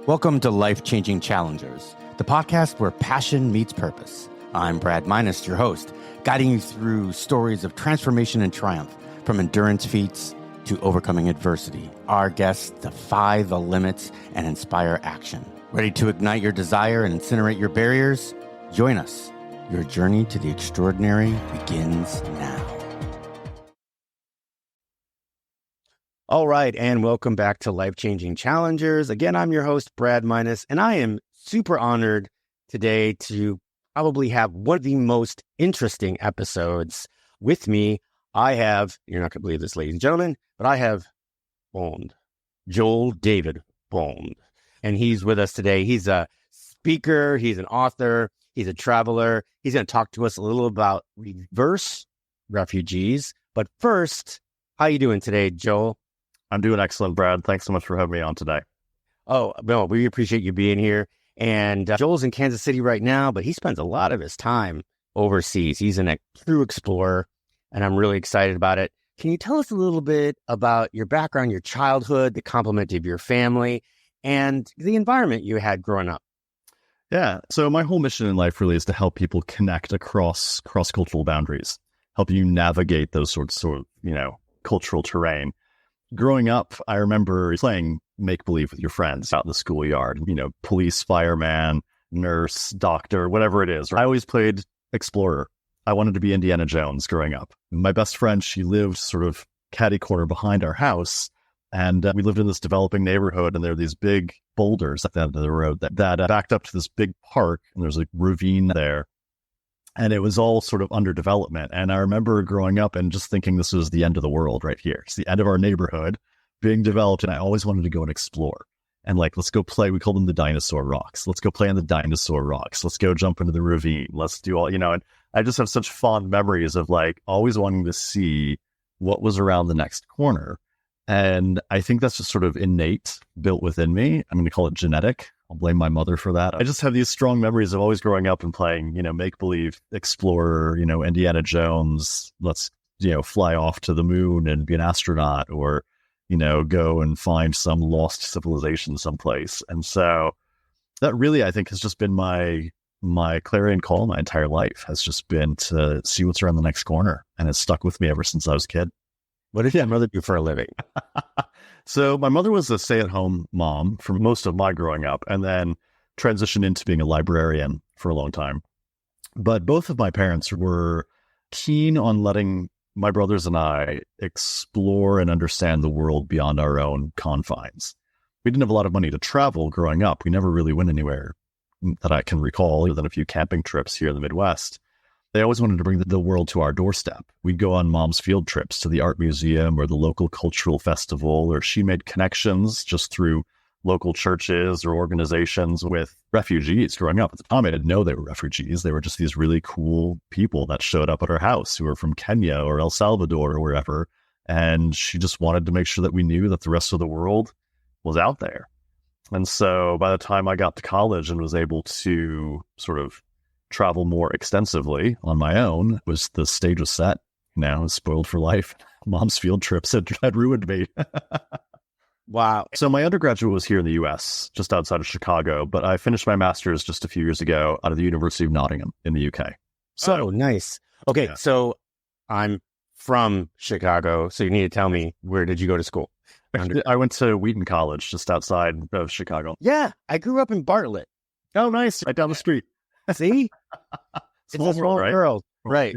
Welcome to Life-Changing Challengers, the podcast where passion meets purpose. I'm Brad Minus, your host, guiding you through stories of transformation and triumph, from endurance feats to overcoming adversity. Our guests defy the limits and inspire action. Ready to ignite your desire and incinerate your barriers? Join us. Your journey to the extraordinary begins now. All right, and welcome back to Life-Changing Challengers. Again, I'm your host, Brad Minus, and I am super honored today to probably have one of the most interesting episodes with me. I have, you're not going to believe this, ladies and gentlemen, but I have Bond, Joel David Bond, and he's with us today. He's a speaker, he's an author, he's a traveler. He's going to talk to us a little about reverse refugees. But first, how you doing today, Joel? I'm doing excellent, Brad. Thanks so much for having me on today. Oh, no, we appreciate you being here. And Joel's in Kansas City right now, but he spends a lot of his time overseas. He's a true explorer, and I'm really excited about it. Can you tell us a little bit about your background, your childhood, the complement of your family, and the environment you had growing up? Yeah. So my whole mission in life really is to help people connect across cross-cultural boundaries, help you navigate those sorts of, cultural terrain. Growing up, I remember playing make-believe with your friends out in the schoolyard, police, fireman, nurse, doctor, whatever it is. I always played explorer. I wanted to be Indiana Jones growing up. My best friend, she lived sort of catty corner behind our house. And we lived in this developing neighborhood, and there were these big boulders at the end of the road that backed up to this big park, and there's a ravine there. And it was all sort of under development. And I remember growing up and just thinking this was the end of the world right here. It's the end of our neighborhood being developed. And I always wanted to go and explore. And let's go play. We called them the dinosaur rocks. Let's go play on the dinosaur rocks. Let's go jump into the ravine. Let's do all, and I just have such fond memories of always wanting to see what was around the next corner. And I think that's just sort of innate, built within me. I'm going to call it genetic. I'll blame my mother for that. I just have these strong memories of always growing up and playing, make-believe, explorer, Indiana Jones. Let's, fly off to the moon and be an astronaut, or, go and find some lost civilization someplace. And so that really, I think, has just been my clarion call my entire life, has just been to see what's around the next corner. And it's stuck with me ever since I was a kid. What did your mother do for a living? So my mother was a stay-at-home mom for most of my growing up, and then transitioned into being a librarian for a long time. But both of my parents were keen on letting my brothers and I explore and understand the world beyond our own confines. We didn't have a lot of money to travel growing up. We never really went anywhere that I can recall, other than a few camping trips here in the Midwest. They always wanted to bring the world to our doorstep. We'd go on mom's field trips to the art museum or the local cultural festival, or she made connections just through local churches or organizations with refugees growing up. At the time, I didn't know they were refugees. They were just these really cool people that showed up at our house who were from Kenya or El Salvador or wherever. And she just wanted to make sure that we knew that the rest of the world was out there. And so by the time I got to college and was able to sort of travel more extensively on my own, the stage was set. Now I was spoiled for life. Mom's field trips had ruined me. Wow. So my undergraduate was here in the U.S., just outside of Chicago, but I finished my master's just a few years ago out of the University of Nottingham in the UK. So nice. Okay, yeah. So I'm from Chicago, so you need to tell me, where did you go to school? I went to Wheaton College, just outside of Chicago. Yeah, I grew up in Bartlett. Oh, nice. Right down the street. See? It's a small world. Right.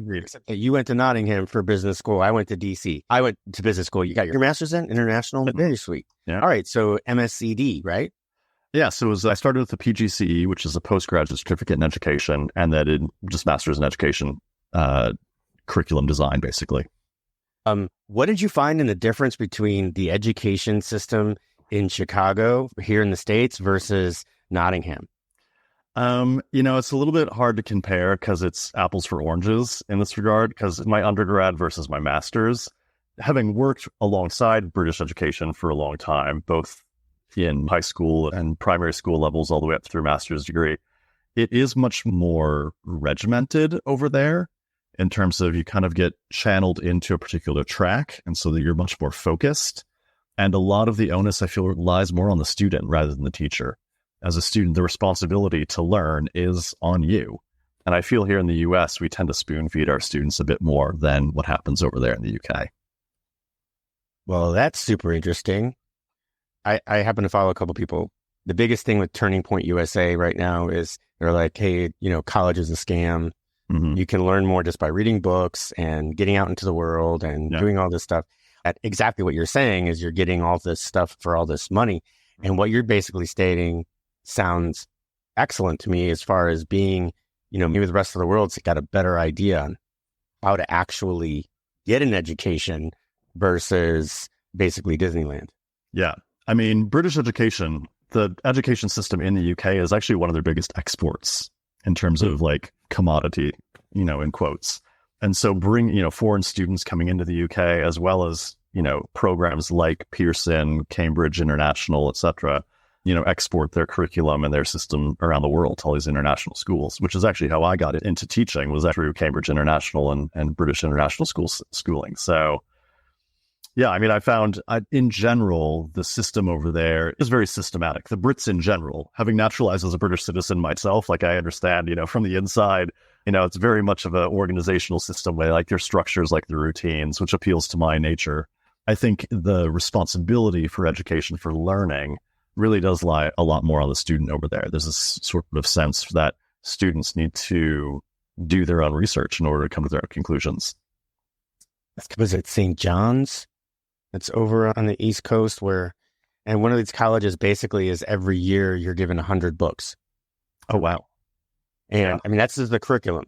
You went to Nottingham for business school. I went to DC. I went to business school. You got your master's in international? Very sweet. Yeah. All right. So MSCD, right? Yeah. So I started with the PGCE, which is a postgraduate certificate in education, and then did just master's in education, curriculum design, basically. What did you find in the difference between the education system in Chicago, here in the States, versus Nottingham? It's a little bit hard to compare because it's apples for oranges in this regard, because my undergrad versus my master's, having worked alongside British education for a long time, both in high school and primary school levels all the way up through master's degree, it is much more regimented over there in terms of you kind of get channeled into a particular track, and so that you're much more focused. And a lot of the onus, I feel, lies more on the student rather than the teacher. as a student, the responsibility to learn is on you. And I feel here in the US, we tend to spoon feed our students a bit more than what happens over there in the UK. Well, that's super interesting. I happen to follow a couple people. The biggest thing with Turning Point USA right now is they're like, hey, college is a scam. Mm-hmm. You can learn more just by reading books and getting out into the world and doing all this stuff. Exactly what you're saying is you're getting all this stuff for all this money. And what you're basically stating sounds excellent to me as far as being, maybe the rest of the world's got a better idea on how to actually get an education versus basically Disneyland. Yeah. I mean, British education, the education system in the UK is actually one of their biggest exports in terms of like commodity, in quotes. And so bring, foreign students coming into the UK, as well as, programs like Pearson, Cambridge International, et cetera, export their curriculum and their system around the world to all these international schools, which is actually how I got into teaching, was through Cambridge International and British International schooling. So, yeah, I mean, I found in general, the system over there is very systematic. The Brits in general, having naturalized as a British citizen myself, like I understand, from the inside, it's very much of an organizational system where like their structures, like the routines, which appeals to my nature. I think the responsibility for education, for learning, really does lie a lot more on the student over there. There's this sort of sense that students need to do their own research in order to come to their own conclusions. Was it St. John's? It's over on the East Coast and one of these colleges basically is every year you're given 100 books. Oh, wow. And I mean, that's just the curriculum.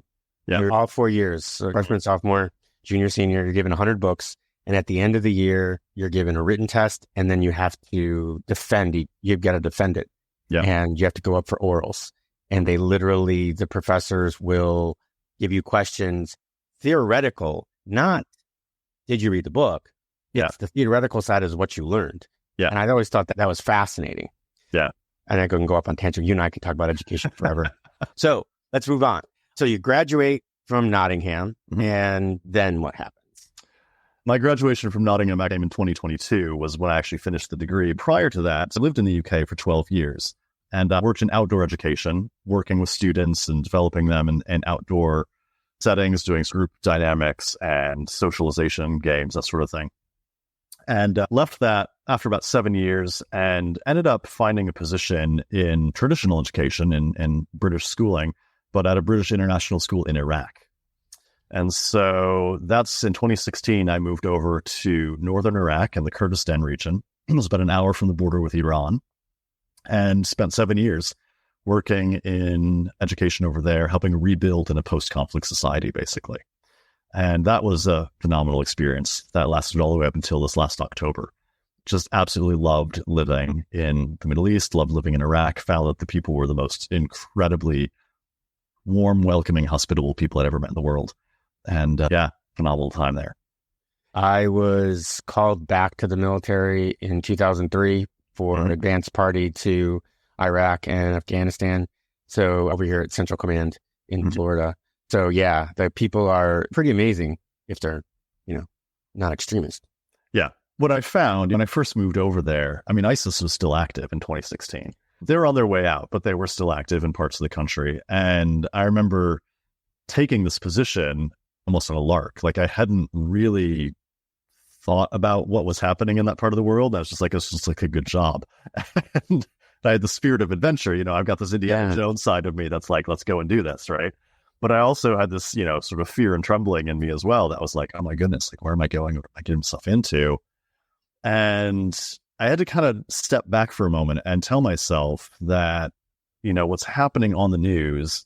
Yeah. You're all 4 years, so freshman, sophomore, junior, senior, you're given 100 books. And at the end of the year, you're given a written test, and then you have to you've got to defend it. Yeah. And you have to go up for orals. And the professors will give you questions, theoretical, not did you read the book? Yeah. The theoretical side is what you learned. Yeah. And I always thought that was fascinating. Yeah. And I can go up on tangent. You and I can talk about education forever. So let's move on. So you graduate from Nottingham, and then what happens? My graduation from Nottingham back in 2022 was when I actually finished the degree. Prior to that, I lived in the UK for 12 years and worked in outdoor education, working with students and developing them in outdoor settings, doing group dynamics and socialization games, that sort of thing. And left that after about 7 years and ended up finding a position in traditional education in British schooling, but at a British international school in Iraq. And so that's in 2016, I moved over to northern Iraq and the Kurdistan region. It was about an hour from the border with Iran, and spent 7 years working in education over there, helping rebuild in a post-conflict society, basically. And that was a phenomenal experience that lasted all the way up until this last October. Just absolutely loved living in the Middle East, loved living in Iraq, found that the people were the most incredibly warm, welcoming, hospitable people I'd ever met in the world. And phenomenal time there. I was called back to the military in 2003 for an advance party to Iraq and Afghanistan. So over here at Central Command in Florida. So yeah, the people are pretty amazing if they're, not extremist. Yeah. What I found when I first moved over there, I mean, ISIS was still active in 2016. They were on their way out, but they were still active in parts of the country. And I remember taking this position almost on a lark. Like I hadn't really thought about what was happening in that part of the world. I was just like, it's just like a good job. And I had the spirit of adventure. I've got this Indiana Jones side of me that's like, let's go and do this, right? But I also had this, sort of fear and trembling in me as well. That was like, oh my goodness, like, where am I going? What am I getting myself into? And I had to kind of step back for a moment and tell myself that, what's happening on the news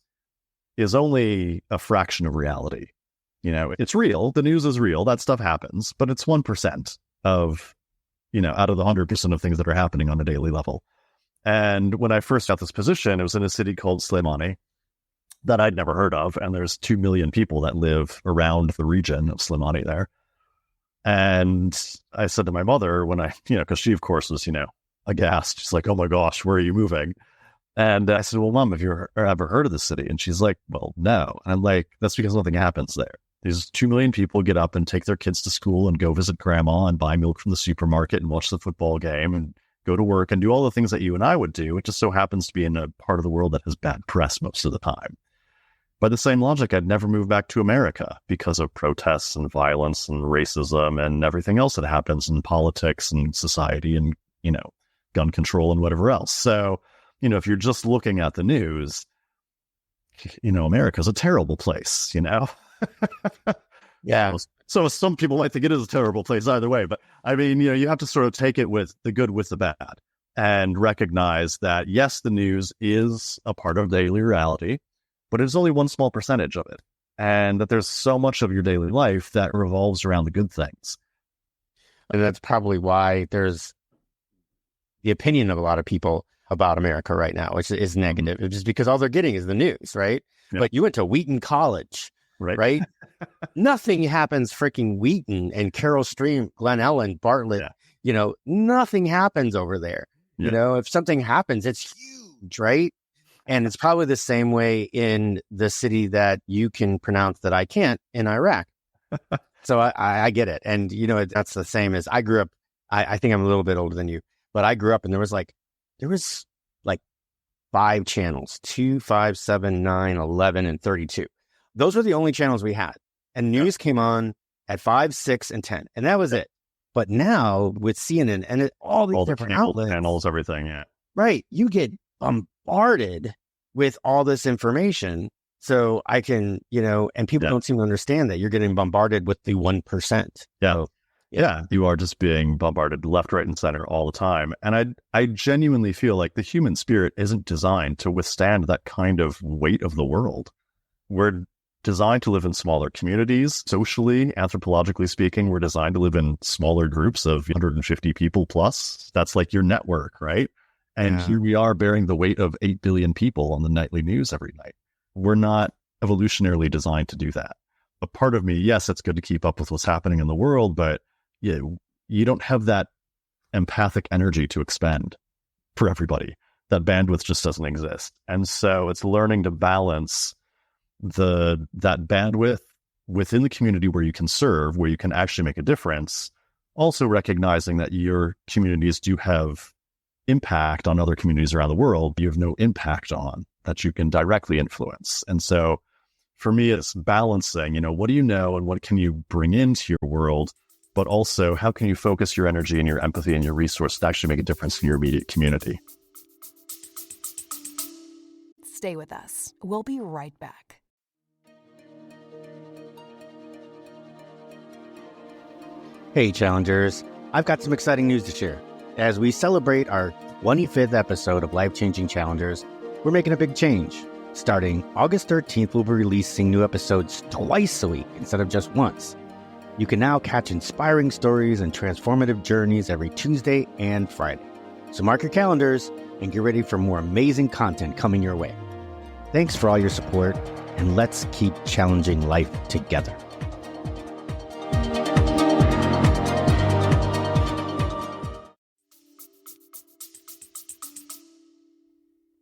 is only a fraction of reality. It's real. The news is real. That stuff happens, but it's 1% of, out of the 100% of things that are happening on a daily level. And when I first got this position, it was in a city called Slimani that I'd never heard of. And there's 2 million people that live around the region of Slimani there. And I said to my mother when I, because she, of course, was, aghast. She's like, oh my gosh, where are you moving? And I said, well, Mom, have you ever heard of this city? And she's like, well, no. And I'm like, that's because nothing happens there. These 2 million people get up and take their kids to school and go visit grandma and buy milk from the supermarket and watch the football game and go to work, and do all the things that you and I would do. It just so happens to be in a part of the world that has bad press most of the time. By the same logic, I'd never move back to America because of protests and violence and racism and everything else that happens in politics and society and, gun control and whatever else. So, if you're just looking at the news, America's a terrible place, Yeah. So some people might think it is a terrible place either way. But I mean, you have to sort of take it with the good with the bad and recognize that, yes, the news is a part of daily reality, but it's only one small percentage of it. And that there's so much of your daily life that revolves around the good things. And that's probably why there's the opinion of a lot of people about America right now, which is negative. It's just because all they're getting is the news, right? Yeah. But you went to Wheaton College, right? Nothing happens freaking Wheaton and Carroll Stream, Glen Ellen, Bartlett. Yeah. Nothing happens over there. Yeah. If something happens, it's huge, right? And it's probably the same way in the city that you can pronounce that I can't, in Iraq. So I get it. And, that's the same as I grew up. I think I'm a little bit older than you, but I grew up and there was like 5 channels, 2, 5, 7, 9, 11, and 32. Those were the only channels we had. And news came on at 5, 6, and 10. And that was it. But now with CNN and all these different outlets, channels, everything. Yeah. Right. You get bombarded with all this information. So I can, and people don't seem to understand that you're getting bombarded with the 1%. Yeah. So, yeah. You are just being bombarded left, right, and center all the time. And I genuinely feel like the human spirit isn't designed to withstand that kind of weight of the world. We're designed to live in smaller communities. Socially, anthropologically speaking, we're designed to live in smaller groups of 150 people plus. That's like your network, right? And here we are bearing the weight of 8 billion people on the nightly news every night. We're not evolutionarily designed to do that. A part of me, yes, it's good to keep up with what's happening in the world, but you don't have that empathic energy to expend for everybody. That bandwidth just doesn't exist. And so it's learning to balance that bandwidth within the community where you can serve, where you can actually make a difference, also recognizing that your communities do have impact on other communities around the world you have no impact on that you can directly influence. And so for me, it's balancing, what do you know and what can you bring into your world, but also how can you focus your energy and your empathy and your resource to actually make a difference in your immediate community. Stay with us. We'll be right back. Hey, challengers. I've got some exciting news to share. As we celebrate our 25th episode of Life-Changing Challengers, we're making a big change. Starting August 13th, we'll be releasing new episodes twice a week instead of just once. You can now catch inspiring stories and transformative journeys every Tuesday and Friday. So mark your calendars and get ready for more amazing content coming your way. Thanks for all your support, and let's keep challenging life together.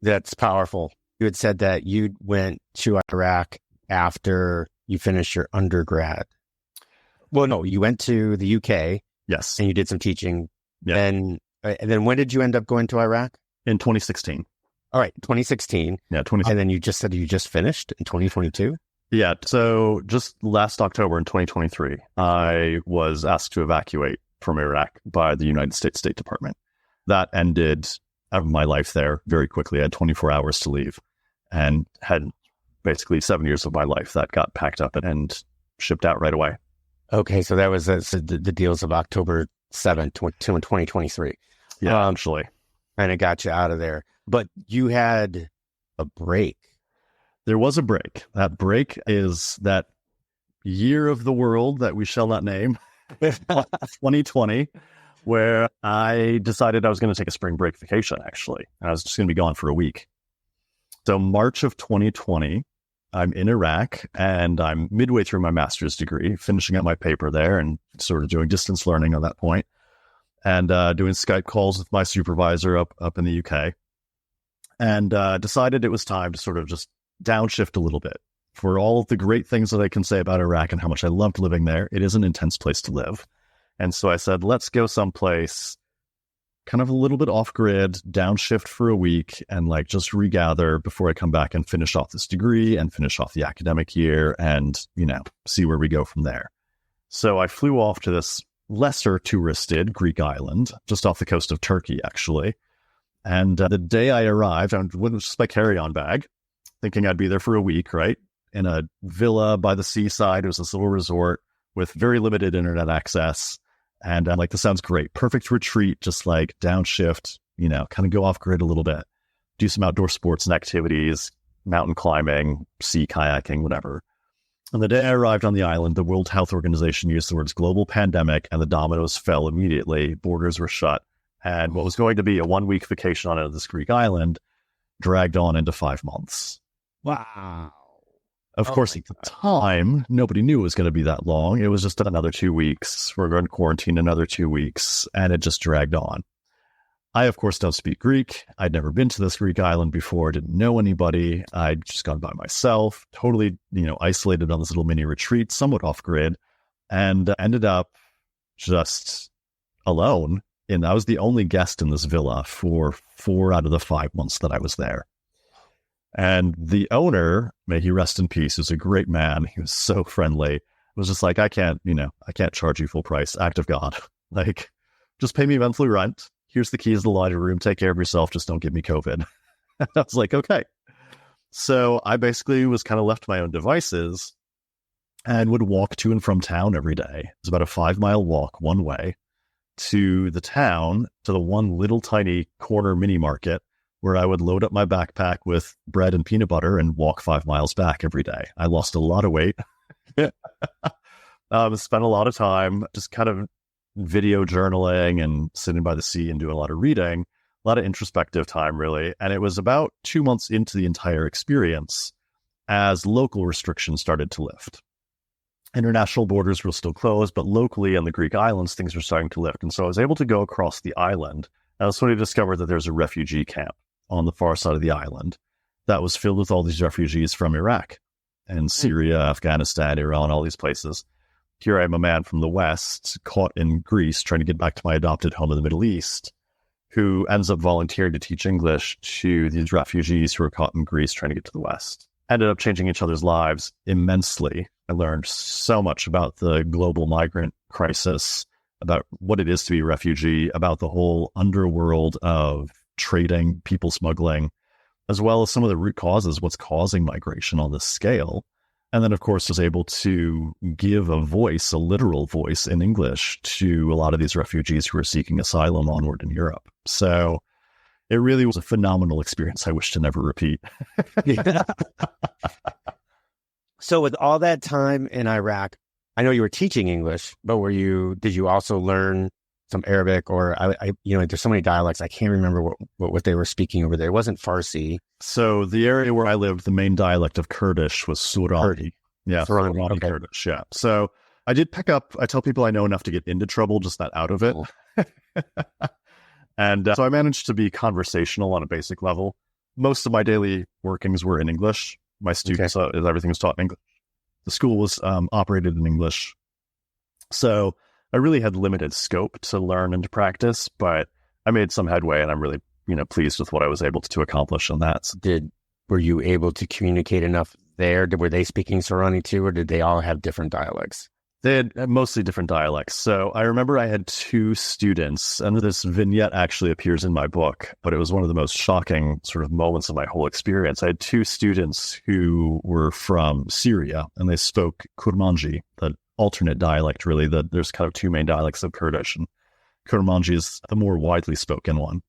That's powerful. You had said that you went to Iraq after you finished your undergrad. Well, no, you went to the UK. Yes. And you did some teaching. Yeah. And then when did you end up going to Iraq? In 2016. All right, 2016. Yeah, 2016. And then you just said you just finished in 2022? Yeah, so just last October in 2023, I was asked to evacuate from Iraq by the United States State Department. That ended my life there very quickly. I had 24 hours to leave and had basically 7 years of my life that got packed up and shipped out right away. Okay, so that was the deals of October 7th to 2023. Yeah, actually. And it got you out of there. But you had a break. There was a break. That break is that year of the world that we shall not name, 2020, where I decided I was going to take a spring break vacation, actually. I was just going to be gone for a week. So March of 2020, I'm in Iraq and I'm midway through my master's degree, finishing up my paper there and sort of doing distance learning on that point, and doing Skype calls with my supervisor up in the UK, and decided it was time to sort of just downshift a little bit. For all of the great things that I can say about Iraq and how much I loved living there, it is an intense place to live. And so I said, let's go someplace kind of a little bit off grid, downshift for a week, and like just regather before I come back and finish off this degree and finish off the academic year and, see where we go from there. So I flew off to this lesser touristed Greek island, just off the coast of Turkey, actually. And the day I arrived, I went with just my carry-on bag, thinking I'd be there for a week, right? In a villa by the seaside. It was this little resort with very limited internet access. And I'm like, this sounds great. Perfect retreat, just like downshift, kind of go off grid a little bit, do some outdoor sports and activities, mountain climbing, sea kayaking, whatever. And the day I arrived on the island, the World Health Organization used the words global pandemic, and the dominoes fell immediately. Borders were shut. And what was going to be a 1-week vacation on this Greek island dragged on into 5 months. Wow. Of course, at the time, nobody knew it was going to be that long. It was just another 2 weeks. We're going to quarantine another 2 weeks, and it just dragged on. I, of course, don't speak Greek. I'd never been to this Greek island before, didn't know anybody. I'd just gone by myself, totally, isolated on this little mini retreat, somewhat off grid, and ended up just alone. And I was the only guest in this villa for 4 out of the 5 months that I was there. And the owner, may he rest in peace, is a great man. He was so friendly. Was just like, I can't charge you full price. Act of God. Like, just pay me monthly rent. Here's the keys to the laundry room. Take care of yourself. Just don't give me COVID. I was like, okay. So I basically was kind of left to my own devices and would walk to and from town every day. It was about a 5-mile walk one way to the town, to the one little tiny corner mini market, where I would load up my backpack with bread and peanut butter and walk 5 miles back every day. I lost a lot of weight. Spent a lot of time just kind of video journaling and sitting by the sea and doing a lot of reading, a lot of introspective time, really. And it was about 2 months into the entire experience as local restrictions started to lift. International borders were still closed, but locally on the Greek islands, things were starting to lift. And so I was able to go across the island. And I was sort of discovered that there's a refugee camp on the far side of the island that was filled with all these refugees from Iraq and Syria, Afghanistan, Iran, all these places. Here I am, a man from the West, caught in Greece, trying to get back to my adopted home in the Middle East, who ends up volunteering to teach English to these refugees who are caught in Greece, trying to get to the West. Ended up changing each other's lives immensely. I learned so much about the global migrant crisis, about what it is to be a refugee, about the whole underworld of trading, people smuggling, as well as some of the root causes, what's causing migration on this scale. And then, of course, was able to give a voice, a literal voice in English to a lot of these refugees who are seeking asylum onward in Europe. So it really was a phenomenal experience I wish to never repeat. So with all that time in Iraq, I know you were teaching English, but did you also learn some Arabic, or there's so many dialects. I can't remember what they were speaking over there. It wasn't Farsi. So the area where I lived, the main dialect of Kurdish was Surani. Yeah, Surani okay. Kurdish, yeah. So I did pick up, I tell people I know enough to get into trouble, just not out of it. And so I managed to be conversational on a basic level. Most of my daily workings were in English. My students, everything was taught in English. The school was operated in English. So I really had limited scope to learn and to practice, but I made some headway, and I'm really, pleased with what I was able to accomplish on that. Were you able to communicate enough there? Were they speaking Sorani too, or did they all have different dialects? They had mostly different dialects. So I remember I had 2 students, and this vignette actually appears in my book, but it was one of the most shocking sort of moments of my whole experience. I had 2 students who were from Syria, and they spoke Kurmanji, the alternate dialect, really. There's kind of 2 main dialects of Kurdish, and Kurmanji is the more widely spoken one.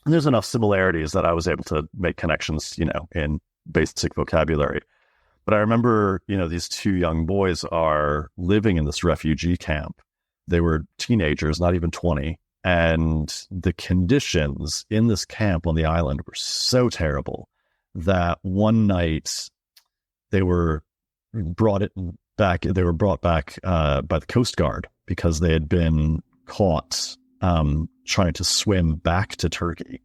And there's enough similarities that I was able to make connections, in basic vocabulary. But I remember, these 2 young boys are living in this refugee camp. They were teenagers, not even 20. And the conditions in this camp on the island were so terrible that one night they were brought back by the Coast Guard because they had been caught trying to swim back to Turkey.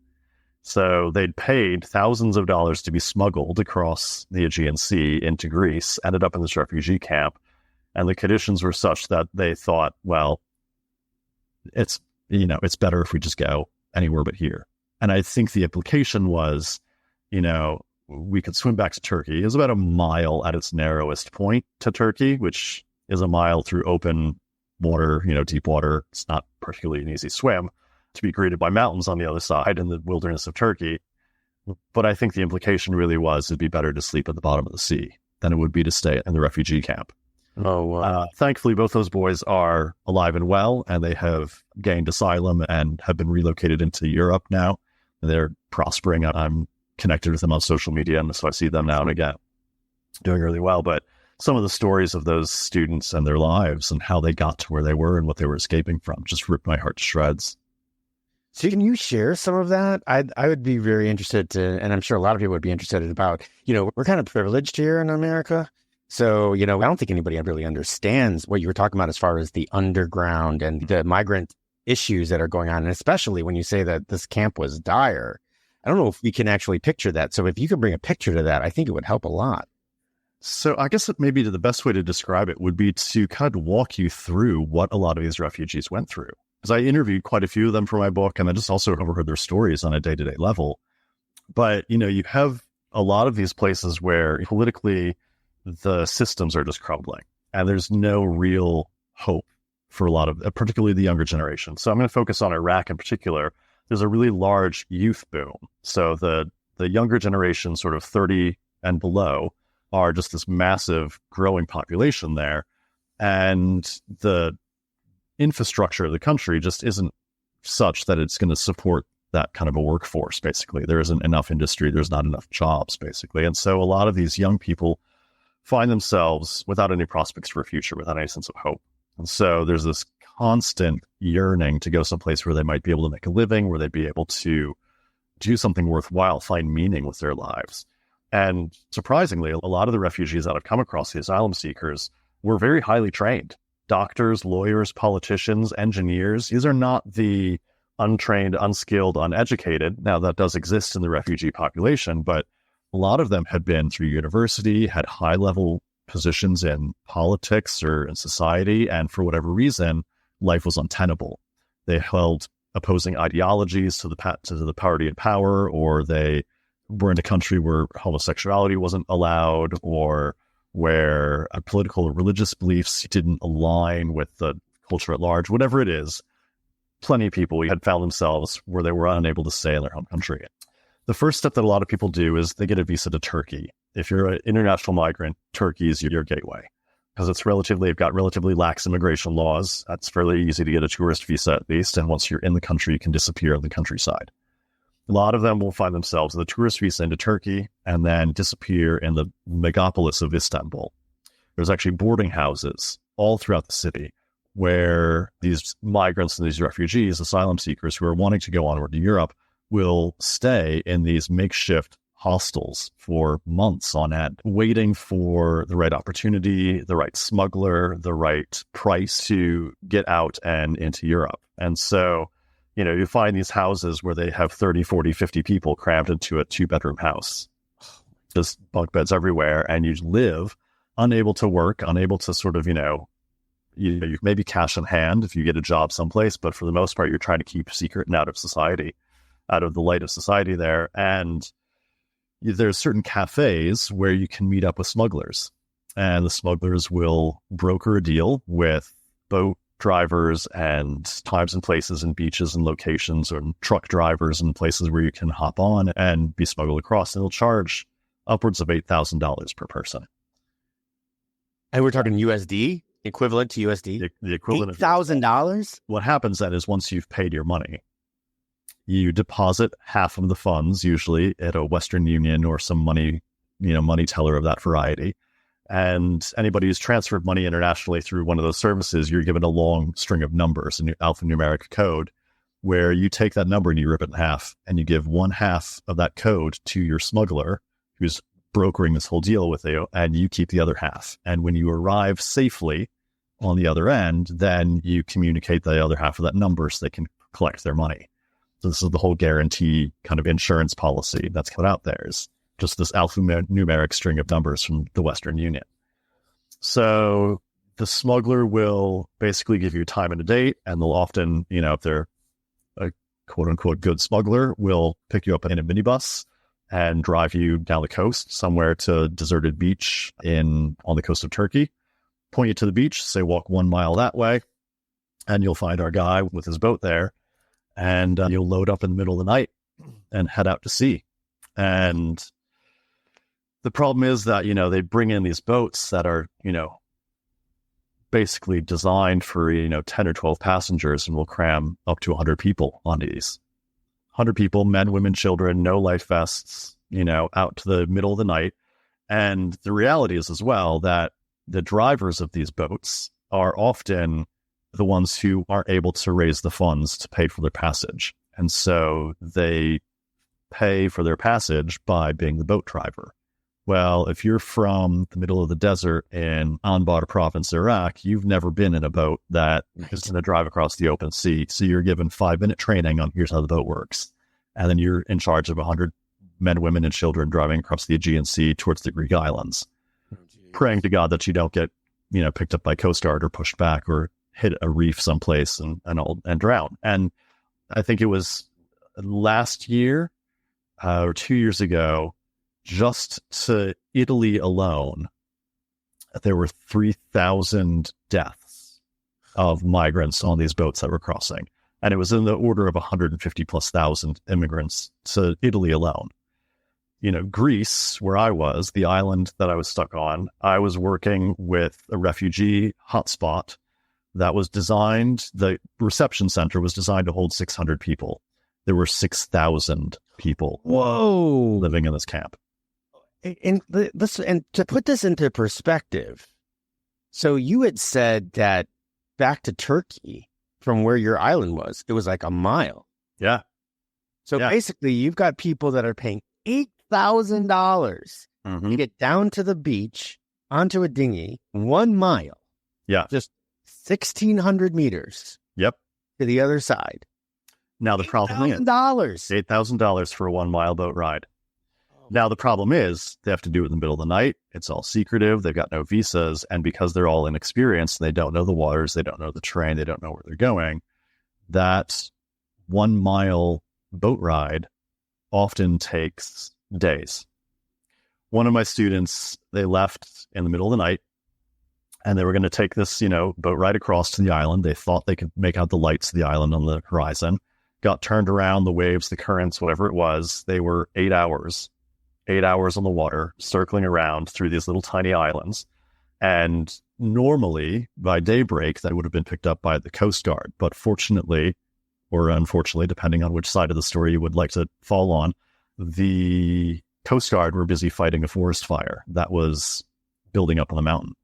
So they'd paid thousands of dollars to be smuggled across the Aegean Sea into Greece, ended up in this refugee camp, and the conditions were such that they thought, well, it's better if we just go. anywhere but here. And I think the implication was, we could swim back to Turkey. It was about a mile at its narrowest point to Turkey, which is a mile through open water, deep water. It's not particularly an easy swim to be greeted by mountains on the other side in the wilderness of Turkey. But I think the implication really was it'd be better to sleep at the bottom of the sea than it would be to stay in the refugee camp. Oh, wow. Thankfully, both those boys are alive and well, and they have gained asylum and have been relocated into Europe now. They're prospering. I'm connected with them on social media, and so I see them now and again doing really well. But some of the stories of those students and their lives and how they got to where they were and what they were escaping from just ripped my heart to shreds. So can you share some of that? I would be very interested to, and I'm sure a lot of people would be interested about, we're kind of privileged here in America. So, I don't think anybody really understands what you were talking about as far as the underground and the migrant issues that are going on. And especially when you say that this camp was dire, I don't know if we can actually picture that. So if you could bring a picture to that, I think it would help a lot. So I guess maybe the best way to describe it would be to kind of walk you through what a lot of these refugees went through. Because I interviewed quite a few of them for my book, and I just also overheard their stories on a day-to-day level. But, you have a lot of these places where politically the systems are just crumbling, and there's no real hope for a lot of, particularly the younger generation. So I'm going to focus on Iraq in particular. There's a really large youth boom. So the younger generation, sort of 30 and below, are just this massive growing population there. And the infrastructure of the country just isn't such that it's going to support that kind of a workforce, basically. There isn't enough industry. There's not enough jobs, basically. And so a lot of these young people find themselves without any prospects for a future, without any sense of hope. And so there's this constant yearning to go someplace where they might be able to make a living, where they'd be able to do something worthwhile, find meaning with their lives. And surprisingly, a lot of the refugees that I've come across, the asylum seekers, were very highly trained. Doctors, lawyers, politicians, engineers. These are not the untrained, unskilled, uneducated. Now, that does exist in the refugee population, but a lot of them had been through university, had high-level positions in politics or in society, and for whatever reason, life was untenable. They held opposing ideologies to the party in power, or they were in a country where homosexuality wasn't allowed, or where political or religious beliefs didn't align with the culture at large. Whatever it is, plenty of people had found themselves where they were unable to stay in their home country. The first step that a lot of people do is they get a visa to Turkey. If you're an international migrant, Turkey is your gateway, because they've got relatively lax immigration laws. That's fairly easy to get a tourist visa at least. And once you're in the country, you can disappear on the countryside. A lot of them will find themselves with a tourist visa into Turkey and then disappear in the megapolis of Istanbul. There's actually boarding houses all throughout the city where these migrants and these refugees, asylum seekers who are wanting to go onward to Europe, will stay in these makeshift hostels for months on end, waiting for the right opportunity, the right smuggler, the right price to get out and into Europe. And so, you find these houses where they have 30, 40, 50 people crammed into a 2-bedroom house, just bunk beds everywhere. And you live unable to work, unable to sort of, you maybe cash in hand if you get a job someplace, but for the most part, you're trying to keep secret and out of society, out of the light of society there. And there's certain cafes where you can meet up with smugglers, and the smugglers will broker a deal with boat drivers and times and places and beaches and locations, or truck drivers and places where you can hop on and be smuggled across. And they'll charge upwards of $8,000 per person. And we're talking USD, equivalent to USD? The equivalent $8,000? What happens then is once you've paid your money, you deposit half of the funds, usually at a Western Union or some money teller of that variety. And anybody who's transferred money internationally through one of those services, you're given a long string of numbers, an alphanumeric code, where you take that number and you rip it in half, and you give one half of that code to your smuggler who's brokering this whole deal with you, and you keep the other half. And when you arrive safely on the other end, then you communicate the other half of that number so they can collect their money. So this is the whole guarantee kind of insurance policy that's put out there, is just this alphanumeric string of numbers from the Western Union. So the smuggler will basically give you a time and a date, and they'll often, if they're a quote unquote good smuggler will pick you up in a minibus and drive you down the coast somewhere to a deserted beach on the coast of Turkey, point you to the beach, say walk 1 mile that way, and you'll find our guy with his boat there, and you'll load up in the middle of the night and head out to sea. And the problem is that, they bring in these boats that are, basically designed for, 10 or 12 passengers, and will cram up to 100 people onto these. 100 people, men, women, children, no life vests, out to the middle of the night. And the reality is as well that the drivers of these boats are often the ones who aren't able to raise the funds to pay for their passage. And so they pay for their passage by being the boat driver. Well, if you're from the middle of the desert in Anbar province, Iraq, you've never been in a boat that is going to drive across the open sea. So you're given 5-minute training on here's how the boat works. And then you're in charge of 100 men, women, and children driving across the Aegean Sea towards the Greek islands, praying to God that you don't get, picked up by Coast Guard or pushed back or hit a reef someplace and drown. And I think it was last year or 2 years ago, just to Italy alone, there were 3,000 deaths of migrants on these boats that were crossing. And it was in the order of 150 plus thousand immigrants to Italy alone. Greece, where I was, the island that I was stuck on, I was working with a refugee hotspot that was designed, the reception center was designed to hold 600 people. There were 6,000 people living in this camp. And to put this into perspective, so you had said that back to Turkey from where your island was, it was like a mile. Yeah. So basically, you've got people that are paying $8,000 to get down to the beach onto a dinghy 1 mile. Yeah. Just 1,600 meters. Yep. To the other side. Now the problem is $8,000 for a 1 mile boat ride. Now, the problem is they have to do it in the middle of the night. It's all secretive. They've got no visas. And because they're all inexperienced, they don't know the waters. They don't know the terrain. They don't know where they're going. That 1 mile boat ride often takes days. One of my students, they left in the middle of the night and they were going to take this, boat ride across to the island. They thought they could make out the lights of the island on the horizon, got turned around, the waves, the currents, whatever it was. They were 8 hours on the water, circling around through these little tiny islands. And normally, by daybreak, that would have been picked up by the Coast Guard. But fortunately, or unfortunately, depending on which side of the story you would like to fall on, the Coast Guard were busy fighting a forest fire that was building up on the mountain.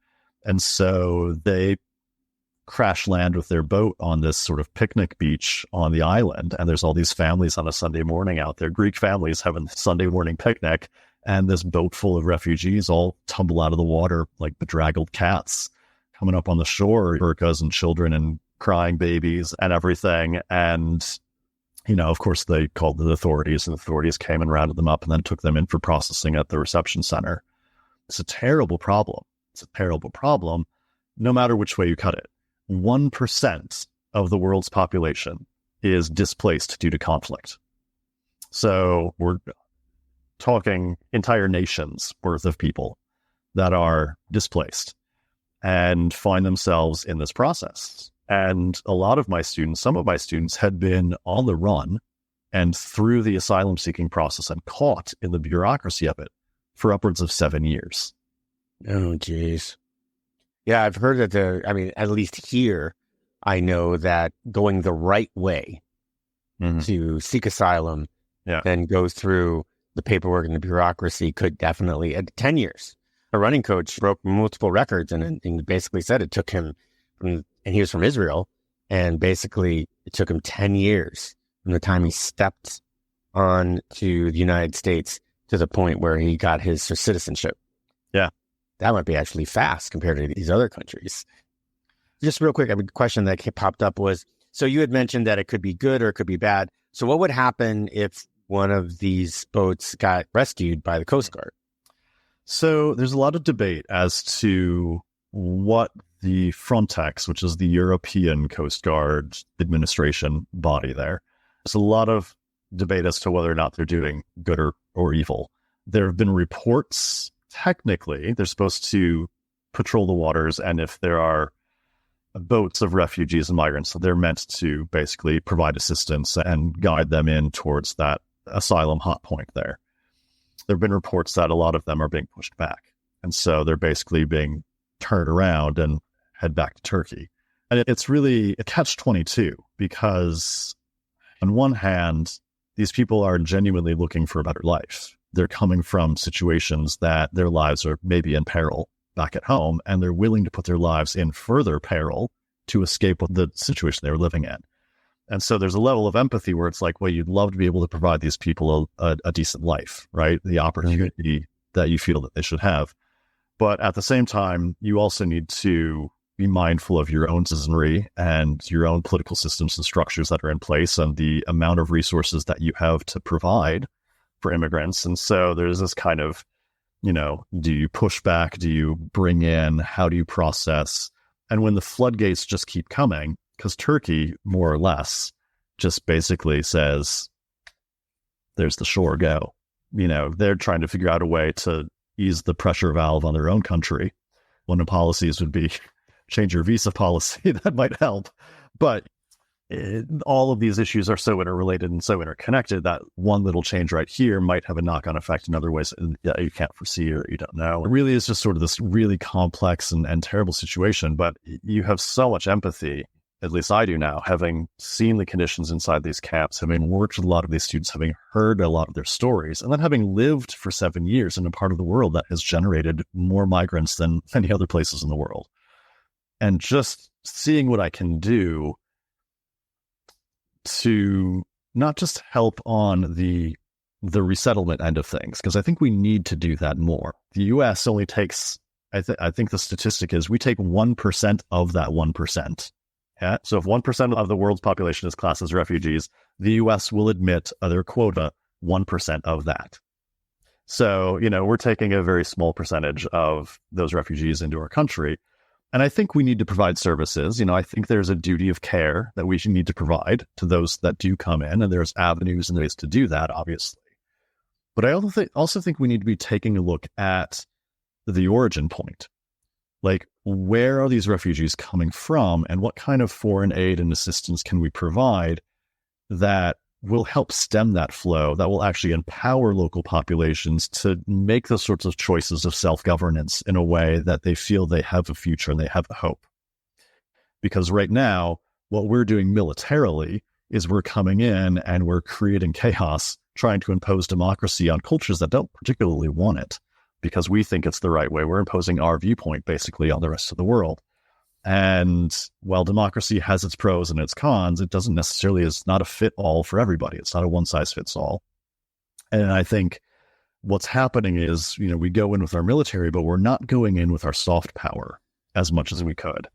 And so they crash land with their boat on this sort of picnic beach on the island. And there's all these families on a Sunday morning out there, Greek families having a Sunday morning picnic. And this boat full of refugees all tumble out of the water like bedraggled cats coming up on the shore, burqas and children and crying babies and everything. And, of course, they called the authorities, and the authorities came and rounded them up and then took them in for processing at the reception center. It's a terrible problem. It's a terrible problem, no matter which way you cut it. 1% of the world's population is displaced due to conflict. So we're talking entire nations worth of people that are displaced and find themselves in this process. And a lot of my students, some of my students had been on the run and through the asylum seeking process and caught in the bureaucracy of it for upwards of 7 years. Oh, geez. Yeah, I've heard that at least here, I know that going the right way to seek asylum then goes through the paperwork and the bureaucracy could definitely, at 10 years. A running coach broke multiple records and basically said it took him, and he was from Israel, and basically it took him 10 years from the time he stepped on to the United States to the point where he got his citizenship. Yeah. That might be actually fast compared to these other countries. Just real quick, a question that popped up was, so you had mentioned that it could be good or it could be bad. So what would happen if one of these boats got rescued by the Coast Guard? So there's a lot of debate as to what the Frontex, which is the European Coast Guard administration body there, There's a lot of debate as to whether or not they're doing good or evil. There have been reports, technically, they're supposed to patrol the waters, and if there are boats of refugees and migrants, they're meant to basically provide assistance and guide them in towards that asylum hot point there. There have been reports that a lot of them are being pushed back. And so they're basically being turned around and head back to Turkey. And it's really a catch-22 because on one hand, these people are genuinely looking for a better life. They're coming from situations that their lives are maybe in peril back at home, and they're willing to put their lives in further peril to escape the situation they were living in. And so there's a level of empathy where it's like, well, you'd love to be able to provide these people a decent life, right? The opportunity that you feel that they should have. But at the same time, you also need to be mindful of your own citizenry and your own political systems and structures that are in place and the amount of resources that you have to provide for immigrants. And so there's this kind of, do you push back? Do you bring in? How do you process? And when the floodgates just keep coming, because Turkey, more or less, just basically says, there's the shore, go. They're trying to figure out a way to ease the pressure valve on their own country. One of the policies would be change your visa policy. That might help. But all of these issues are so interrelated and so interconnected that one little change right here might have a knock-on effect in other ways that you can't foresee or you don't know. It really is just sort of this really complex and terrible situation. But you have so much empathy, at least I do now, having seen the conditions inside these camps, having worked with a lot of these students, having heard a lot of their stories, and then having lived for 7 years in a part of the world that has generated more migrants than any other places in the world. And just seeing what I can do to not just help on the resettlement end of things, because I think we need to do that more. The U.S. only takes, I think the statistic is we take 1% of that 1%. Yeah? So if 1% of the world's population is classed as refugees, the U.S. will admit their quota 1% of that. So, we're taking a very small percentage of those refugees into our country. And I think we need to provide services. I think there's a duty of care that we should need to provide to those that do come in, and there's avenues and ways to do that, obviously. But I also think we need to be taking a look at the origin point. Like, where are these refugees coming from, and what kind of foreign aid and assistance can we provide that will help stem that flow, that will actually empower local populations to make those sorts of choices of self-governance in a way that they feel they have a future and they have a hope. Because right now, what we're doing militarily is we're coming in and we're creating chaos, trying to impose democracy on cultures that don't particularly want it, because we think it's the right way. We're imposing our viewpoint basically on the rest of the world. And while democracy has its pros and its cons, it doesn't necessarily, it's not a fit all for everybody. It's not a one size fits all. And I think what's happening is, we go in with our military, but we're not going in with our soft power as much as we could.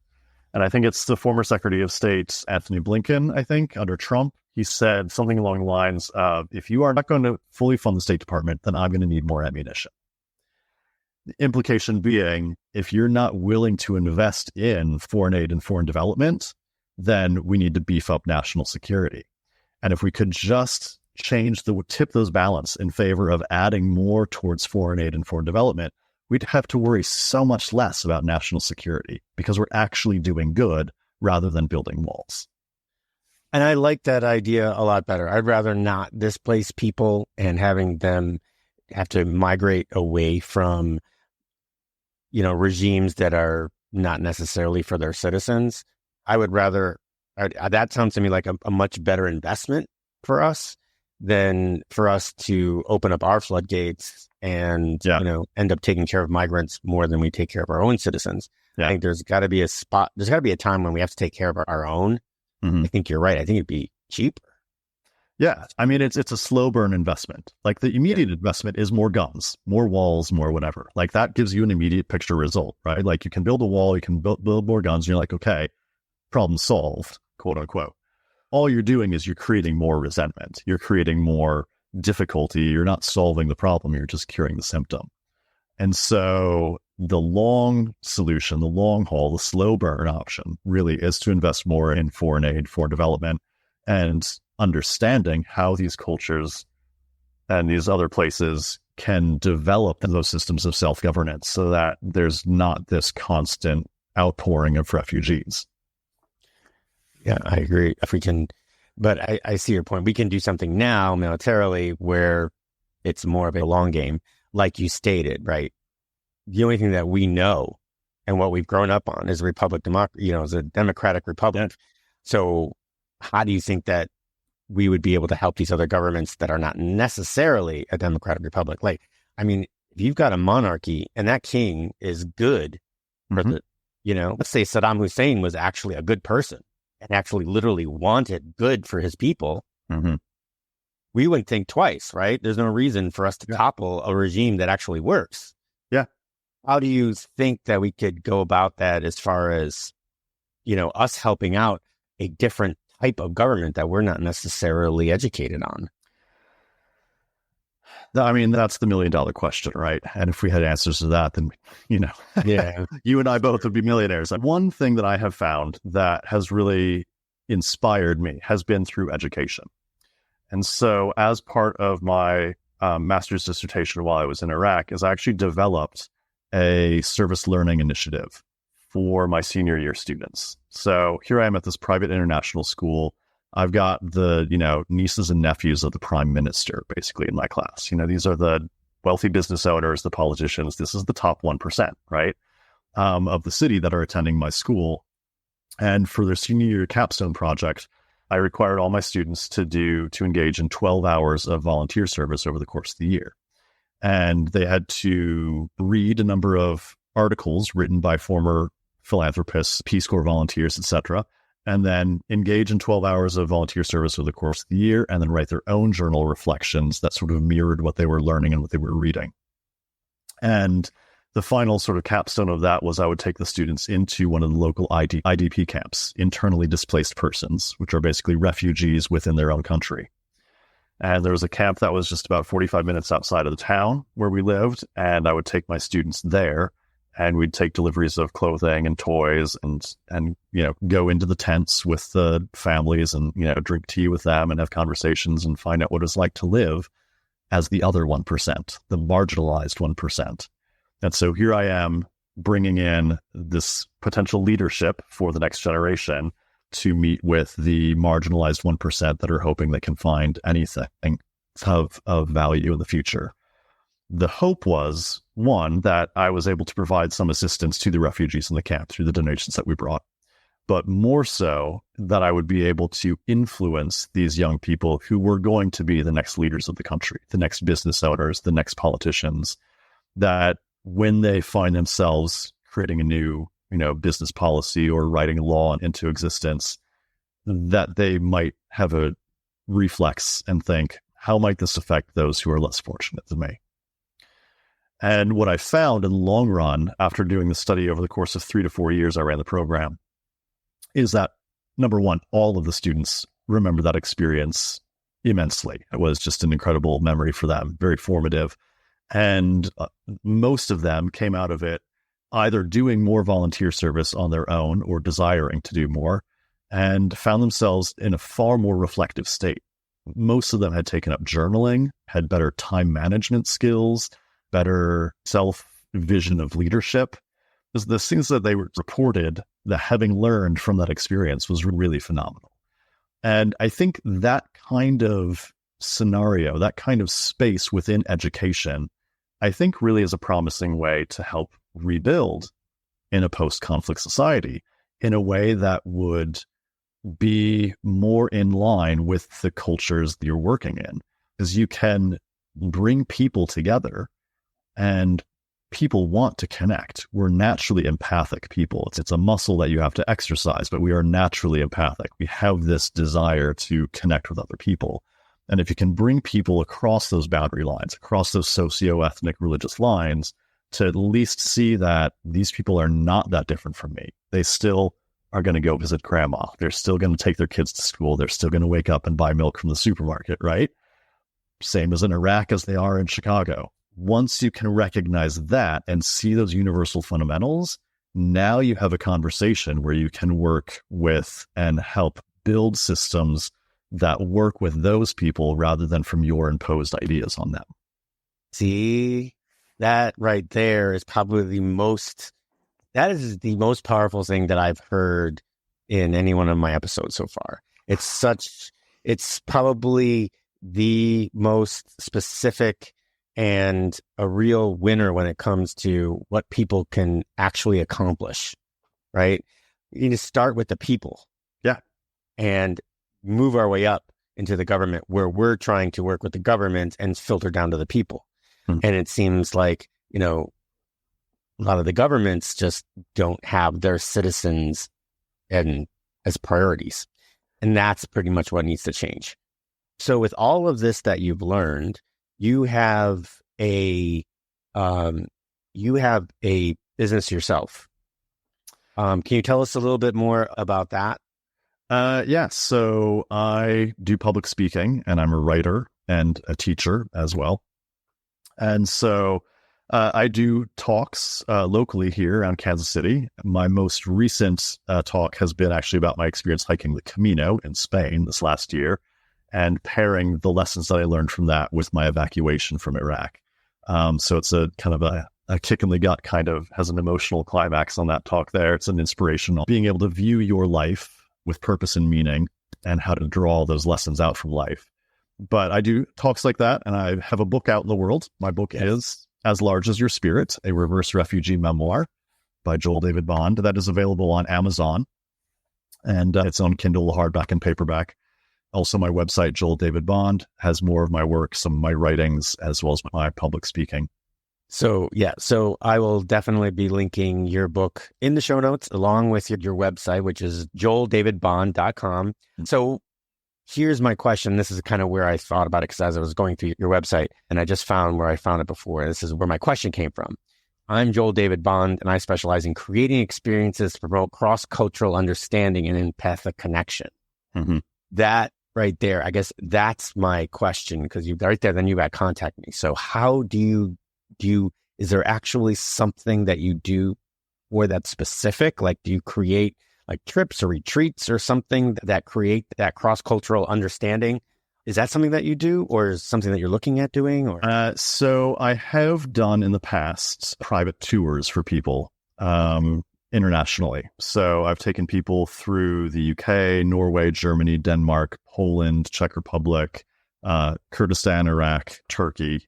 And I think it's the former Secretary of State, Anthony Blinken, I think, under Trump. He said something along the lines of, if you are not going to fully fund the State Department, then I'm going to need more ammunition. The implication being, if you're not willing to invest in foreign aid and foreign development, then we need to beef up national security. And if we could just tip those balance in favor of adding more towards foreign aid and foreign development, we'd have to worry so much less about national security because we're actually doing good rather than building walls. And I like that idea a lot better. I'd rather not displace people and having them have to migrate away from regimes that are not necessarily for their citizens. I would rather, that sounds to me like a much better investment for us than for us to open up our floodgates and, end up taking care of migrants more than we take care of our own citizens. Yeah. I think there's got to be a time when we have to take care of our own. Mm-hmm. I think you're right. I think it'd be cheaper. Yeah. I mean, it's a slow burn investment. Like the immediate investment is more guns, more walls, more whatever. Like that gives you an immediate picture result, right? Like you can build a wall, you can build more guns, and you're like, okay, problem solved, quote unquote. All you're doing is you're creating more resentment. You're creating more difficulty. You're not solving the problem. You're just curing the symptom. And so the long solution, the long haul, the slow burn option really is to invest more in foreign aid, foreign development, and understanding how these cultures and these other places can develop those systems of self-governance so that there's not this constant outpouring of refugees. Yeah, I agree. If we can, but I see your point. We can do something now militarily where it's more of a long game, like you stated, right? The only thing that we know and what we've grown up on is a is a democratic republic. Yeah. So how do you think that we would be able to help these other governments that are not necessarily a democratic republic? Like, I mean, if you've got a monarchy and that king is good for let's say Saddam Hussein was actually a good person and actually literally wanted good for his people, we wouldn't think twice, right? There's no reason for us to topple a regime that actually works. Yeah. How do you think that we could go about that as far as, us helping out a different type of government that we're not necessarily educated on? I mean, that's the $1 million question, right? And if we had answers to that, then, yeah, you and I both would be millionaires. One thing that I have found that has really inspired me has been through education. And so as part of my master's dissertation while I was in Iraq, is I actually developed a service learning initiative for my senior year students. So here I am at this private international school. I've got the, nieces and nephews of the prime minister basically in my class. These are the wealthy business owners, the politicians. This is the top 1%, right, of the city that are attending my school. And for their senior year capstone project, I required all my students to engage in 12 hours of volunteer service over the course of the year. And they had to read a number of articles written by former philanthropists, Peace Corps volunteers, etc., and then engage in 12 hours of volunteer service over the course of the year, and then write their own journal reflections that sort of mirrored what they were learning and what they were reading. And the final sort of capstone of that was I would take the students into one of the local IDP camps, internally displaced persons, which are basically refugees within their own country. And there was a camp that was just about 45 minutes outside of the town where we lived, and I would take my students there, and we'd take deliveries of clothing and toys and go into the tents with the families and, drink tea with them and have conversations and find out what it's like to live as the other 1%, the marginalized 1%. And so here I am bringing in this potential leadership for the next generation to meet with the marginalized 1% that are hoping they can find anything of value in the future. The hope was, one, that I was able to provide some assistance to the refugees in the camp through the donations that we brought, but more so that I would be able to influence these young people who were going to be the next leaders of the country, the next business owners, the next politicians, that when they find themselves creating a new, business policy or writing a law into existence, that they might have a reflex and think, how might this affect those who are less fortunate than me? And what I found in the long run, after doing the study over the course of 3 to 4 years I ran the program, is that, number one, all of the students remember that experience immensely. It was just an incredible memory for them, very formative. And most of them came out of it either doing more volunteer service on their own or desiring to do more, and found themselves in a far more reflective state. Most of them had taken up journaling, had better time management skills, better self-vision of leadership. The things that they reported, that having learned from that experience was really phenomenal. And I think that kind of scenario, that kind of space within education, I think really is a promising way to help rebuild in a post-conflict society in a way that would be more in line with the cultures that you're working in. Because you can bring people together, and people want to connect. We're naturally empathic people. It's a muscle that you have to exercise, but we are naturally empathic. We have this desire to connect with other people. And if you can bring people across those boundary lines, across those socio-ethnic religious lines, to at least see that these people are not that different from me. They still are going to go visit grandma. They're still going to take their kids to school. They're still going to wake up and buy milk from the supermarket, right? Same as in Iraq as they are in Chicago. Once you can recognize that and see those universal fundamentals, now you have a conversation where you can work with and help build systems that work with those people rather than from your imposed ideas on them. See, that right there is probably that is the most powerful thing that I've heard in any one of my episodes so far. It's probably the most specific and a real winner when it comes to what people can actually accomplish, right? You need to start with the people. Yeah. And move our way up into the government where we're trying to work with the government and filter down to the people. And it seems like, a lot of the governments just don't have their citizens as priorities. And that's pretty much what needs to change. So with all of this that you've learned, you have a business yourself. Can you tell us a little bit more about that? Yeah. So I do public speaking, and I'm a writer and a teacher as well. And so I do talks locally here around Kansas City. My most recent talk has been actually about my experience hiking the Camino in Spain this last year, and pairing the lessons that I learned from that with my evacuation from Iraq. So it's a kind of a kick in the gut, kind of has an emotional climax on that talk there. It's an inspirational, being able to view your life with purpose and meaning and how to draw those lessons out from life. But I do talks like that, and I have a book out in the world. My book is As Large as Your Spirit, a reverse refugee memoir by Joel David Bond. That is available on Amazon, and it's on Kindle, hardback, and paperback. Also, my website, Joel David Bond, has more of my work, some of my writings, as well as my public speaking. So I will definitely be linking your book in the show notes, along with your website, which is joeldavidbond.com. So here's my question. This is kind of where I thought about it, because as I was going through your website, and I just found where I found it before. This is where my question came from. I'm Joel David Bond, and I specialize in creating experiences to promote cross-cultural understanding and empathic connection. Mm-hmm. That right there, I guess that's my question, because you right there, then you got to contact me. So how do you, is there actually something that you do for that specific? Like, do you create like trips or retreats or something that create that cross-cultural understanding? Is that something that you do, or is something that you're looking at doing? Or so I have done in the past private tours for people internationally. So I've taken people through the UK, Norway, Germany, Denmark, Poland, Czech Republic, Kurdistan, Iraq, Turkey.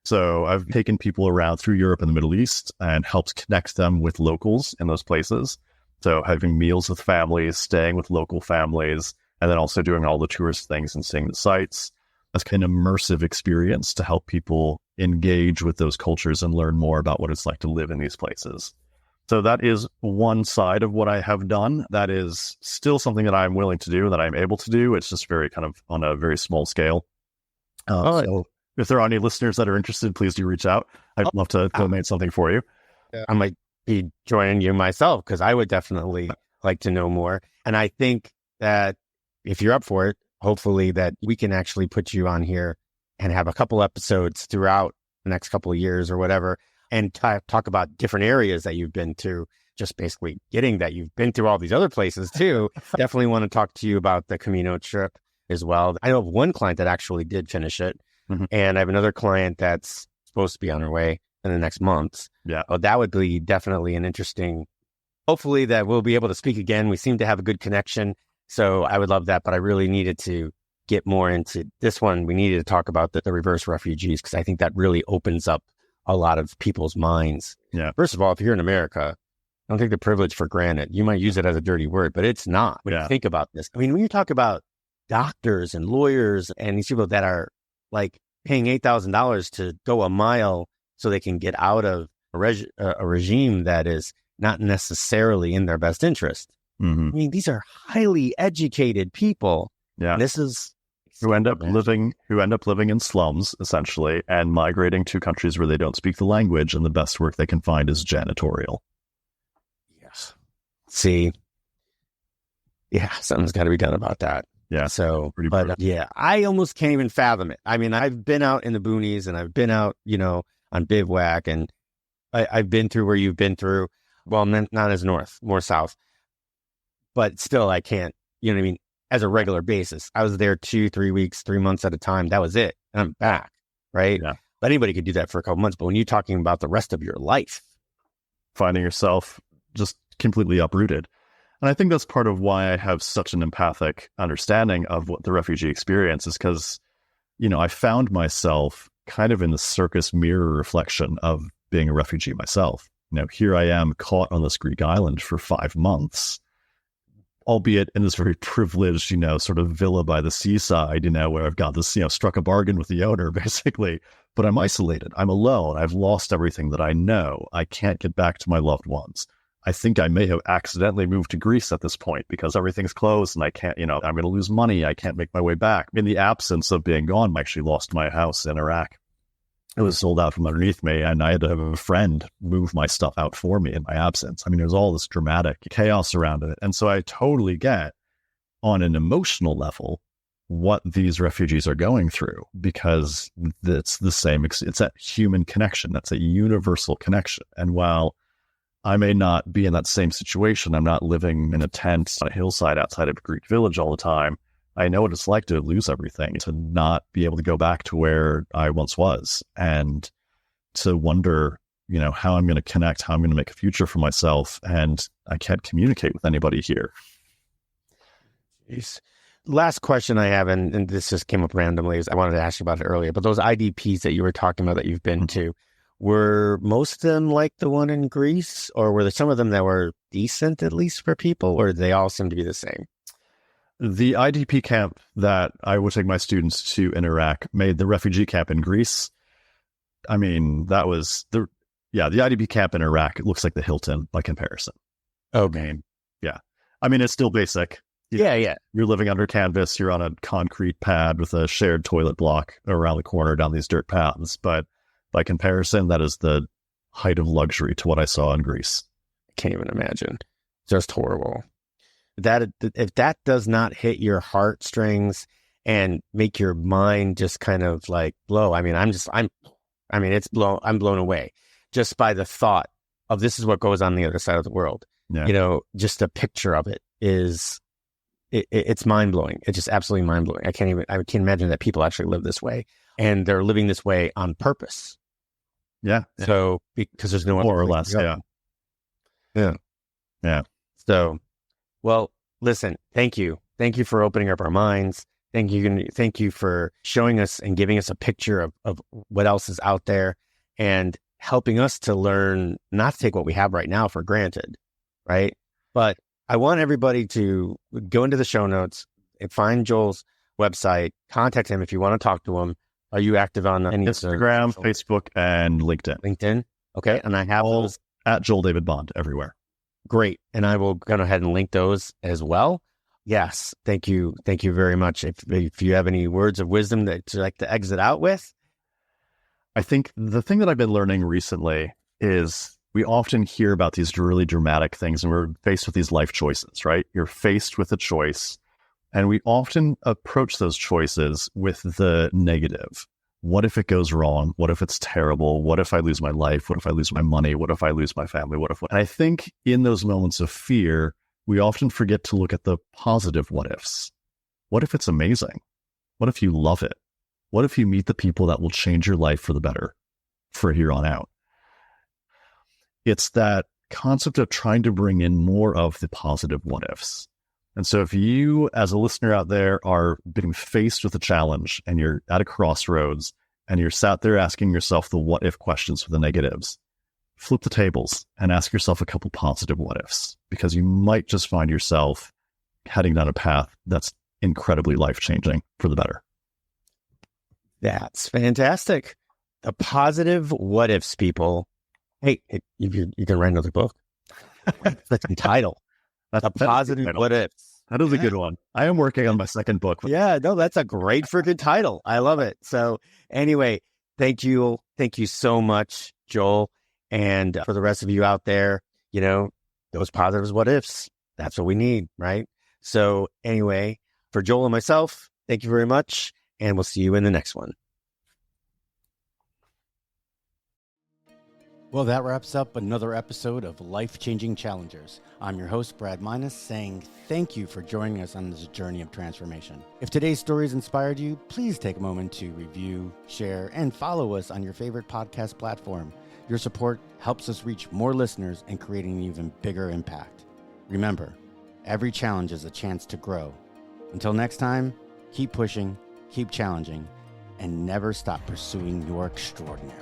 So I've taken people around through Europe and the Middle East and helped connect them with locals in those places. So having meals with families, staying with local families, and then also doing all the tourist things and seeing the sites. That's kind of an immersive experience to help people engage with those cultures and learn more about what it's like to live in these places. So that is one side of what I have done. That is still something that I'm willing to do, that I'm able to do. It's just very kind of on a very small scale. So if there are any listeners that are interested, please do reach out. I'd love to donate something for you. I might be joining you myself, because I would definitely like to know more. And I think that if you're up for it, hopefully that we can actually put you on here and have a couple episodes throughout the next couple of years or whatever, and talk about different areas that you've been to, just basically getting that you've been through all these other places too. Definitely want to talk to you about the Camino trip as well. I know of one client that actually did finish it. Mm-hmm. And I have another client that's supposed to be on her way in the next month. Yeah. Oh, that would be definitely an interesting, hopefully that we'll be able to speak again. We seem to have a good connection. So I would love that, but I really needed to get more into this one. We needed to talk about the reverse refugees, because I think that really opens up a lot of people's minds. Yeah. First of all, if you're in America, don't take the privilege for granted. You might use it as a dirty word, but it's not. When you think about this, I mean, when you talk about doctors and lawyers and these people that are like paying $8,000 to go a mile so they can get out of a regime that is not necessarily in their best interest. Mm-hmm. I mean, these are highly educated people. Yeah. This is who end up living in slums, essentially, and migrating to countries where they don't speak the language, and the best work they can find is janitorial. Yes. See, yeah, something's got to be done about that. Yeah. So, but I almost can't even fathom it. I mean, I've been out in the boonies, and I've been out, on bivouac, and I've been through where you've been through. Well, not as north, more south, but still, I can't. You know what I mean? as a regular basis. I was there 2-3 weeks, 3 months at a time. That was it. And I'm back, right? Yeah. But anybody could do that for a couple months. But when you're talking about the rest of your life, finding yourself just completely uprooted. And I think that's part of why I have such an empathic understanding of what the refugee experience is, because, I found myself kind of in the circus mirror reflection of being a refugee myself. Here I am caught on this Greek island for 5 months, albeit in this very privileged, sort of villa by the seaside, where I've got this, struck a bargain with the owner, basically. But I'm isolated. I'm alone. I've lost everything that I know. I can't get back to my loved ones. I think I may have accidentally moved to Greece at this point because everything's closed and I can't, I'm going to lose money. I can't make my way back. In the absence of being gone, I actually lost my house in Iraq. It was sold out from underneath me, and I had to have a friend move my stuff out for me in my absence. There's all this dramatic chaos around it. And so I totally get, on an emotional level, what these refugees are going through, because it's the same. It's that human connection. That's a universal connection. And while I may not be in that same situation, I'm not living in a tent on a hillside outside of a Greek village all the time, I know what it's like to lose everything, to not be able to go back to where I once was, and to wonder, how I'm going to connect, how I'm going to make a future for myself. And I can't communicate with anybody here. Jeez. Last question I have, and this just came up randomly, is I wanted to ask you about it earlier, but those IDPs that you were talking about that you've been to, were most of them like the one in Greece, or were there some of them that were decent, at least for people, or they all seem to be the same? The IDP camp that I would take my students to in Iraq made the refugee camp in Greece. That was the IDP camp in Iraq, it looks like the Hilton by comparison. Okay. Yeah. It's still basic. Yeah. You're living under canvas. You're on a concrete pad with a shared toilet block around the corner down these dirt paths. But by comparison, that is the height of luxury to what I saw in Greece. I can't even imagine. Just horrible. If that does not hit your heartstrings and make your mind just kind of like blow, I'm blown away just by the thought of this is what goes on the other side of the world. Yeah. Just a picture of it is, it's mind blowing. It's just absolutely mind blowing. I can't imagine that people actually live this way, and they're living this way on purpose. Yeah. So because there's no more or less. Yeah. So, well, listen, thank you. Thank you for opening up our minds. Thank you for showing us and giving us a picture of what else is out there, and helping us to learn not to take what we have right now for granted, right? But I want everybody to go into the show notes and find Joel's website, contact him if you want to talk to him. Are you active on any Instagram, Facebook, and LinkedIn? LinkedIn. Okay. And I have all those at Joel David Bond everywhere. Great. And I will go ahead and link those as well. Yes. Thank you. Thank you very much. If you have any words of wisdom that you'd like to exit out with. I think the thing that I've been learning recently is we often hear about these really dramatic things, and we're faced with these life choices, right? You're faced with a choice, and we often approach those choices with the negative. What if it goes wrong? What if it's terrible? What if I lose my life? What if I lose my money? What if I lose my family? And I think in those moments of fear, we often forget to look at the positive what ifs. What if it's amazing? What if you love it? What if you meet the people that will change your life for the better for here on out? It's that concept of trying to bring in more of the positive what ifs. And so if you, as a listener out there, are being faced with a challenge and you're at a crossroads and you're sat there asking yourself the what if questions for the negatives, flip the tables and ask yourself a couple positive what ifs, because you might just find yourself heading down a path that's incredibly life-changing for the better. That's fantastic. The positive what ifs, people. Hey, you can write another book. That's the title. The positive what ifs. That is a good one. I am working on my second book. Yeah, no, that's a great freaking title. I love it. So anyway, thank you. Thank you so much, Joel. And for the rest of you out there, those positives what ifs, that's what we need, right? So anyway, for Joel and myself, thank you very much. And we'll see you in the next one. Well, that wraps up another episode of Life-Changing Challengers. I'm your host, Brad Minus, saying thank you for joining us on this journey of transformation. If today's stories inspired you, please take a moment to review, share, and follow us on your favorite podcast platform. Your support helps us reach more listeners and create an even bigger impact. Remember, every challenge is a chance to grow. Until next time, keep pushing, keep challenging, and never stop pursuing your extraordinary.